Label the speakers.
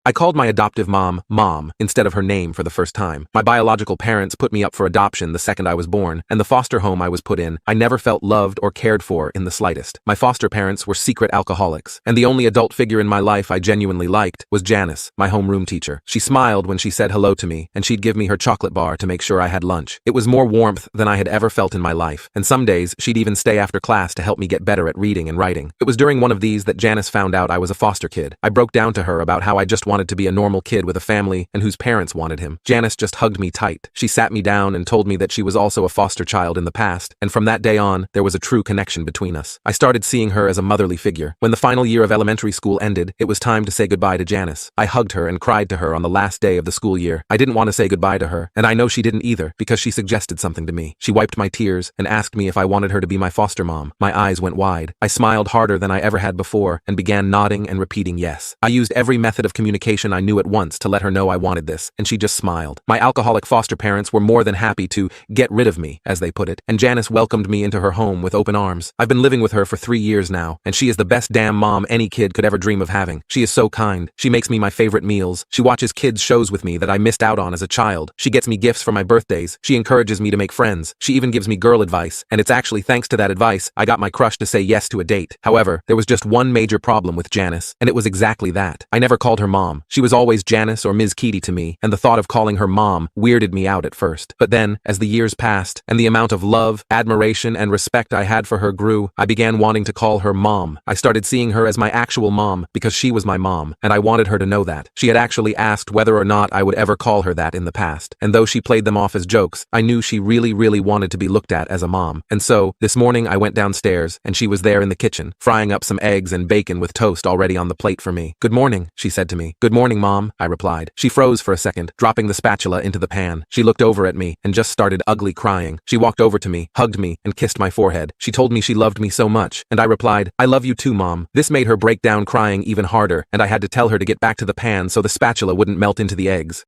Speaker 1: I called my adoptive mom, Mom, instead of her name for the first time. My biological parents put me up for adoption the second I was born, and the foster home I was put in, I never felt loved or cared for in the slightest. My foster parents were secret alcoholics, and the only adult figure in my life I genuinely liked was Janice, my homeroom teacher. She smiled when she said hello to me, and she'd give me her chocolate bar to make sure I had lunch. It was more warmth than I had ever felt in my life, and some days she'd even stay after class to help me get better at reading and writing. It was during one of these that Janice found out I was a foster kid. I broke down to her about how I just wanted to be a normal kid with a family and whose parents wanted him. Janice just hugged me tight. She sat me down and told me that she was also a foster child in the past, and from that day on, there was a true connection between us. I started seeing her as a motherly figure. When the final year of elementary school ended, it was time to say goodbye to Janice. I hugged her and cried to her on the last day of the school year. I didn't want to say goodbye to her, and I know she didn't either, because she suggested something to me. She wiped my tears and asked me if I wanted her to be my foster mom. My eyes went wide. I smiled harder than I ever had before and began nodding and repeating yes. I used every method of communication I knew at once to let her know I wanted this, and she just smiled. My alcoholic foster parents were more than happy to get rid of me, as they put it, and Janice welcomed me into her home with open arms. I've been living with her for 3 years now, and she is the best damn mom any kid could ever dream of having. She is so kind. She makes me my favorite meals. She watches kids' shows with me that I missed out on as a child. She gets me gifts for my birthdays. She encourages me to make friends. She even gives me girl advice, and it's actually thanks to that advice I got my crush to say yes to a date. However, there was just one major problem with Janice, and it was exactly that. I never called her mom. She was always Janice or Ms. Keaty to me, and the thought of calling her mom weirded me out at first. But then, as the years passed, and the amount of love, admiration, and respect I had for her grew, I began wanting to call her mom. I started seeing her as my actual mom because she was my mom, and I wanted her to know that. She had actually asked whether or not I would ever call her that in the past, and though she played them off as jokes, I knew she really wanted to be looked at as a mom. And so, this morning I went downstairs, and she was there in the kitchen, frying up some eggs and bacon with toast already on the plate for me. "Good morning," she said to me. "Good morning, Mom," I replied. She froze for a second, dropping the spatula into the pan. She looked over at me and just started ugly crying. She walked over to me, hugged me, and kissed my forehead. She told me she loved me so much, and I replied, "I love you too, Mom." This made her break down crying even harder, and I had to tell her to get back to the pan so the spatula wouldn't melt into the eggs.